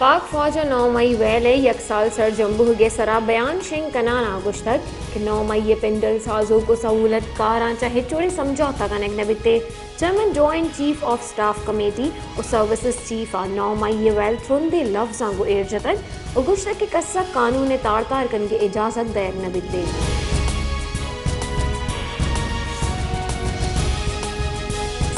पाक फौज 9 मई वेले एक साल सर जम्बूगे सरा बयान शेंग कनाना गुश्तक कि 9 मई पिंडल साजों को सहूलत कारा चाहे चोरी समझौता कनेक नबिते chairman joint chief of staff committee और सर्विसेज चीफ 9 मई वेल थ्रुंदे लफ्जां को एरजतक और गुश्तक के कस्सा कानून तार कन के इजाजत दैर नबिते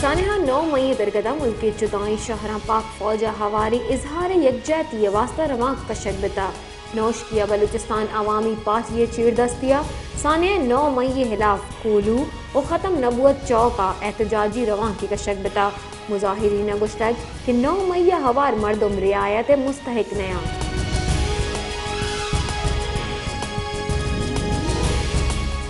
सानहा 9 मई दरगदा मुल्क के जुदाई शहरा पाक फौज हवारी इजहार यकजहती वास्ता रवां कशक बिता नौश किया बलूचिस्तान अवामी पार्टी चीरदस्तिया साने 9 मई हिलाफ कोलू और ख़त्म नबूत चौका एहतजाजी रवां की कशक बिता मुजाहिरीन गुश्तक कि 9 मई हवार मर्दम रियायत मुस्तहिक नया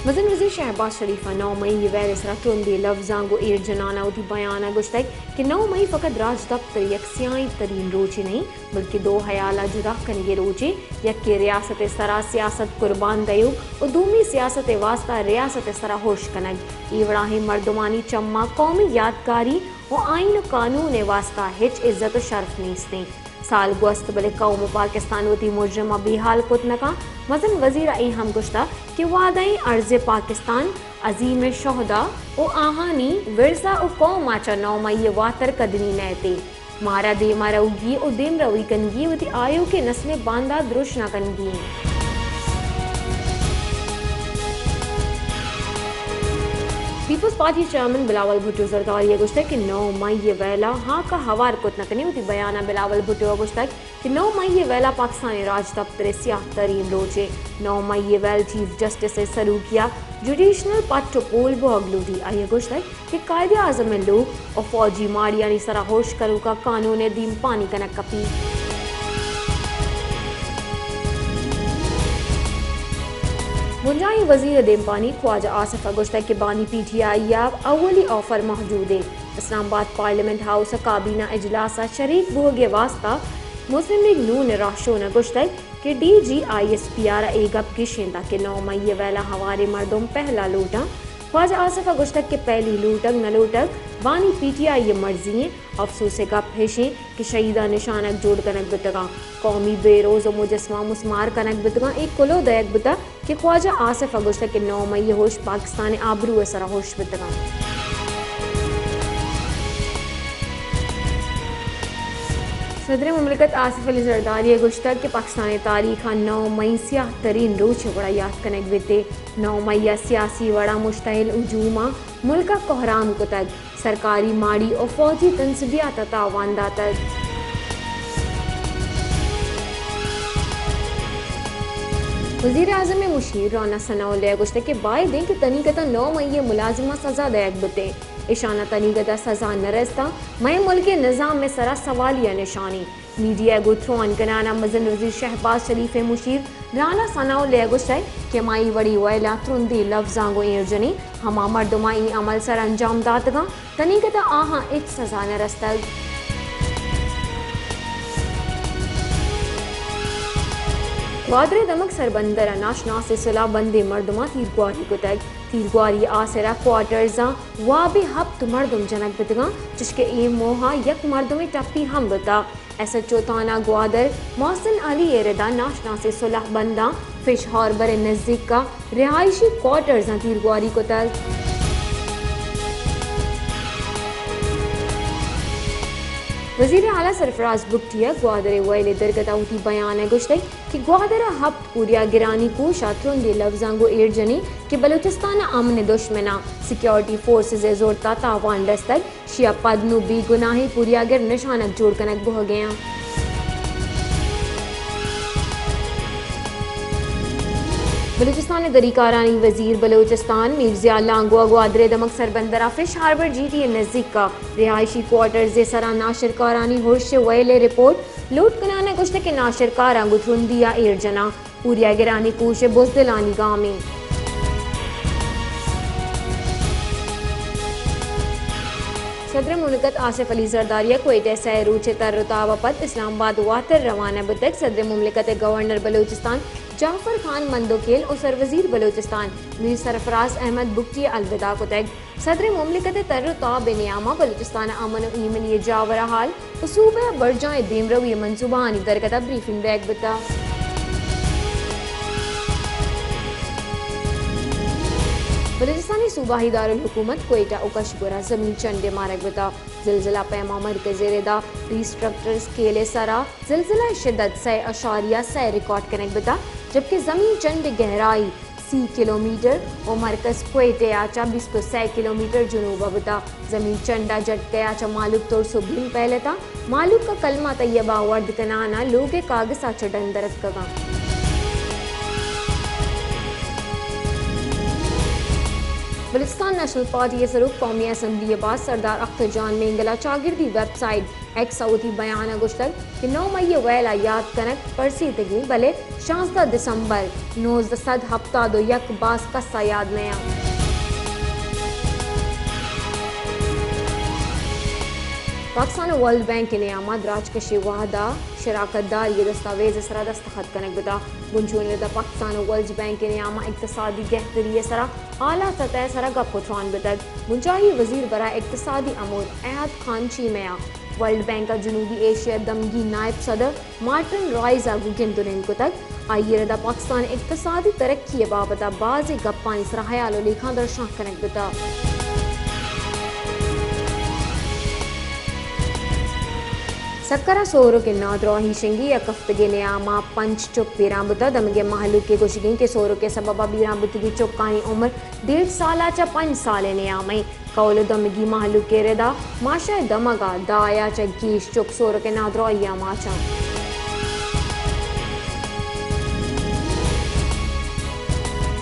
मजन वज़ीर शहबाज शरीफा 9 मई वैरस रतुंदी लफ्जां गो ईर जनाना उठी बयाना गुश्तक कि 9 मई फ़कत राज दफ्तर यकसियाई तरीन रोचे नहीं बल्कि दो हयाला जुदा कनगे रोचे यक के रियासत सरा सियासत कुर्बान दयो और दूमी सियासत वास्ता रियासत सरा होश कनग ईवड़ाही मर्दमानी चम्मा कौमी यादगारी और आइन कानून वास्ता हिच इज्जत शर्फ नीस्ते साल गोस्त बले कौम पाकिस्तान वती मुजरमा बेहाल कुतनका मजन वजीर आई हम गुश्ता कि वादाई अर्ज पाकिस्तान अजीम शोहदा ओ आहानी विरसा ओ कौम आचा 9 मई वातर कदनी नैते मारा दे मारा उगी ओ देम रवी कनगी वती आयो के नस्ल बांदा द्रुशना कनगी पीपल्स पार्टी चेयरमैन बिलावल भुट्टो जरदारी गुश्तक कि 9 मई वेला हाँ का हवार कुतनकनी उती बयाना बिलावल भुट्टो गुश्तक कि 9 मई वेला पाकिस्तानी राज दफ्तर सियाह तरीन रोचे 9 मई वेल चीफ जस्टिस सरूकिया जुडिशनल पट्टो पोल बोगलूदी आई गुश्तक कि कायदे आज़म में लोग और फौजी मारियानी सरा होश करू का कानून दीम पानी कनक कपी मुंजाई वजीर देमपानी ख्वाजा आसिफ गुश्तक के बानी PTI अवली ऑफर मौजूद है इस्लामाबाद पार्लियामेंट हाउस काबीना इजलास शरीक बोगे वास्ता मुस्लिम लीग नून राशोन गुश्तक कि DGISPR एगप की शिंदा के 9 मई वेला हवारे मर्दों पहला लूटा ख्वाजा आसिफ गुश्तक के पहली लूटक न लूटक वानी PTI ये मर्जी अफसोस गप हेशे कि शहीदा निशानक जोड़ कनक बितगा कौमी बेरोज मुजस्मा मुस्मार कनक बितगा एक कुलो दयक बिता कि ख्वाजा आसिफ गुश्तक के 9 मई होश पाकिस्तान आबरू सरा होश बितगा सदर मुमलिकत आसिफ अली जरदारी गुश्तक के पाकिस्तानी तारीख 9 मई सियाह तरीन रोच वड़ा याद कनक बिते 9 मई सियासी वड़ा मुश्तहिल उजूमा मुल्क कोहराम को तक सरकारी माड़ी और फौजी तनसबिया ततावानदा तक वज़ीर आज़म मुशीर राना सनाउल्लाह गुश्तक के बाय दें कि तनीकता 9 मई मुलाजिमा सजा दयक बिते इशाना तनीगदा सजा नरस्ता मैं मुल्क निज़ाम में सरा सवालिया निशानी मीडिया गुथ्रोन कनाना मजन वज़ीर शहबाज शरीफ मुशीर राना सनाउल्लाह गुश्तक के माई वड़ी वैला त्रुंदी लफ्जां गो एरजनी हमा मर्दमाई अमल सर अंजाम दातगा तनीगदा आहा एक सजा नरस्ता वादरे दमक सरबंदर नाशना से सुला बंदे मर्दमा तीरगुआरी को तक तीरगुआरी आसरा क्वार्टर्जा वाबे हफ्त मर्दम जनक बितगा जिसके ए मोहा यक मर्दमे टप्पी हम बता ऐसा चौथाना ग्वादर मोहसिन अली एरदा नाशना से सुलह बंदा फिश हार्बर नज़दीक का रिहायशी क्वार्टर्जा तीरगुआरी को तक वज़ीर आला सरफराज बुगटिया ग्वादर वैले दरगता उठी बयान गुश्तक कि ग्वादर हफ्त पूरिया गिरानी को शात्रुंदे लफ्जां गो एरजनी कि बलूचिस्तान अमन दुश्मना सिक्योरिटी फोर्सेस जोड़ता तावान दस्तक शिया पदनु बी गुनाही पूरिया गिर निशानक जोड़ कनक बह गया बलूचिस्तान दरीकारानी वजीर बलूचिस्तान मीर्ज़ा लांगो ग्वादरे दमक सरबंदरा फिश हार्बर GT नज़दीक का रिहायशी क्वार्टर जे सरा नाशरकारानी होश वैले रिपोर्ट लूट कनाना गुश्त के नाशरकारा गुथरुंदिया एरजना पूरिया गिरानी कूश बुजदिलानी गाँव में सदर मुमलिकत आसिफ अली जरदारिया क्वेटा सैरूचे तरतावपत इस्लामाबाद वातर रवाना बतक सदर मुमलिकत गवर्नर बलूचिस्तान جعفر خان مندوکیل اور سروزیر بلوچستان میر سرفراز احمد بگٹی الوداع کو تگ صدر مملکت تر طاب نیامہ بلوچستان امن و ایمن یہ جاور حال و صوبہ برجائے دیم روی منصوبہ آنی درکتہ بریفنگ بیگ بتا بلوچستانی صوبائی دارالحکومت کوئٹہ و کشگورہ زمین چنڈے مارک بتا زلزلہ پیما مرکز ردا ریسٹرکٹر اسکیل سرا زلزلہ شدت 6.6 ریکارڈ کنک بتا جبکہ زمین چنڈ گہرائی 30 کلومیٹر و مرکز کوئٹہ آچا 23 کلومیٹر جنوب بتا زمین چنڈا جٹ گیا چا مالک طور سبھین پہلے تھا مالک کا کلمہ طیبہ ورد کنانا لوگ کاغذ آچا ڈندرت کگا بلوچستان نیشنل پارٹی کے سرک قومی اسمبلی بعد سردار اختر جان مینگلہ چاگردی ویب سائٹ ایک سعودی بیانہ گشتگ کہ 9 مئی ویلا یاد کنک پرسی تگی بلے 16 دسمبر 1900 ہفتہ دو یک باس قصہ یاد نیا پاکستان ورلڈ بینک نے آمد راجکشی وحدہ شراکت دار یہ دستاویز سرا دستخط کنک بتا گنجون لدہ پاکستان ورلڈ بینک نے آمہ اقتصادی گہتری سرا اعلیٰ سطح سرا گپ اٹھوان بتگ گنجائی وزیر برائے اقتصادی امور احد خان چیمیا ورلڈ بینک کا جنوبی ایشیا دمگی نائب صدر مارٹن رائزا گنتنین کو تک آئیے ردا پاکستان اقتصادی ترقی بابتا بعض گپانی سرا حیال و لیکھاں درشاں کنک بتا سکرہ سورو کے نادروہی شنگی یا کفتگی نیامہ پنچ چک بیران بتا دمگے محلوک کے گوشگین کے سورو کے سببہ بیران بتگی چکانی عمر 1.5 سالہ چا 5 سالے نیامیں قول دمگی محلوک کے ردا ماشا دمگا دایا چا گیش چک سورو کے نادروہی آماچا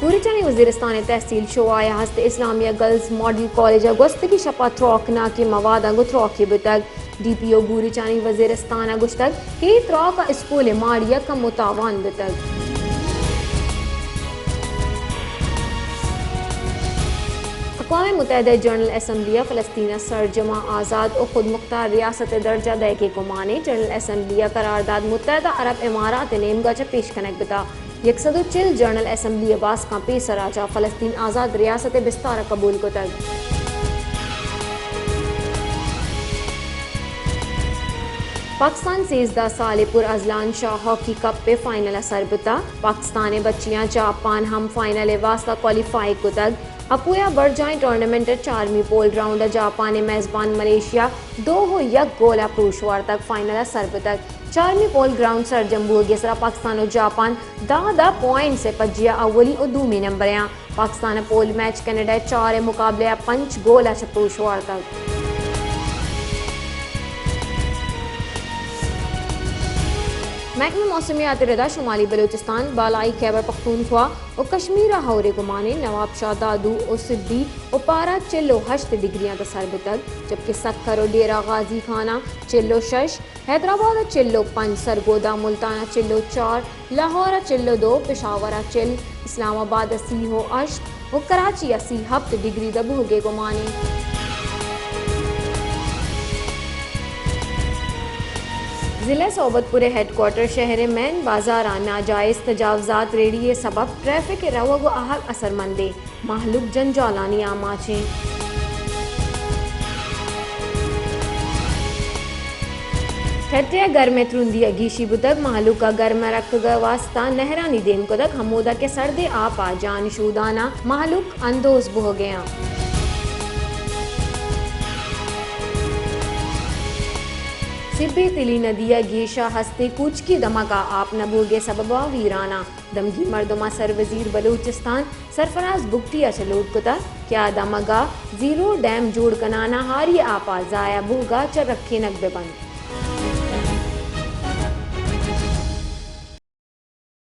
پوری چانی وزیرستان تحصیل شوائے ہست اسلامیہ گرلز ماڈل کالج گوستگی شپا تروکنا کی مواد گو تروکی بتگ ڈی پی او گوری چانی وزیرستان گشتگ کہ تروک اسکول ماڑیا کا متاوان بتگ اقوام متحدہ جنرل اسمبلیہ فلسطینہ سرجمہ آزاد و خود مختار ریاست درجہ دے کے کمانے جنرل اسمبلیہ قرارداد متحدہ عرب امارات نیم گاچا پیش کنک بتا 140 جنرل اسمبلی باس کا پیسر آچا فلسطین آزاد ریاست بستارہ قبول کو تگ پاکستان 13 سال پر ازلان شاہ ہاکی کپ پہ فائنل اثر بتا پاکستان بچیاں جاپان ہم فائنل واسطہ کوالیفائی کو تگ اپویا برجائیں ٹورنامنٹ 4ویں پول راؤنڈ جاپان میزبان ملیشیا 2-1 گول پروشوار تک فائنل اثر بتگ 4ویں پول گراؤنڈ سر جمبو گسرا پاکستان و جاپان دا پوائنٹ سے پجیا اولی اور دومی نمبریاں پاکستان پول میچ کینیڈا 4 مقابلے 5 گول پروشوار تک محکمہ موسمیات ردا شمالی بلوچستان بالائی خیبر پختونخوا اور کشمیر ہورے گمانے نواب شاہ دادو اور سدی اور پارا 8 ڈگریاں دسر بتگ جبکہ سکھر اور ڈیرہ غازی خانہ 6 حیدرآباد 5 سرگودا ملتانہ 4 لاہور 2 پشاورہ 4 اسلام آباد 8 اور کراچی 7 ڈگری دبوگے گمانے ضلع صوبت پورے ہیڈ کوارٹر شہر مین بازار ناجائز تجاوزات ریڑی سبب ٹریفک روگ و احق اثر مندے محلوک جنجالانی آماچیں ٹھٹیا گھر میں ترندی اگیشی بدگ محلوک کا گھر میں رکھ گا واسطہ نہرانی دیم کو دک ہمودہ کے سردے آپا جان شودانہ محلوک اندوز بہو گیا سبی تلی ندیا گیشا ہستے کوچ کی دمکا آپ نبوگے سببا ویرانا دمگی مردمہ سر وزیر بلوچستان سرفراز بگٹیا چلوٹ کتا کیا دمگا 0 ڈیم جوڑ کنانا ہاری آپا زایا بوگا چر رکھے نقبے بند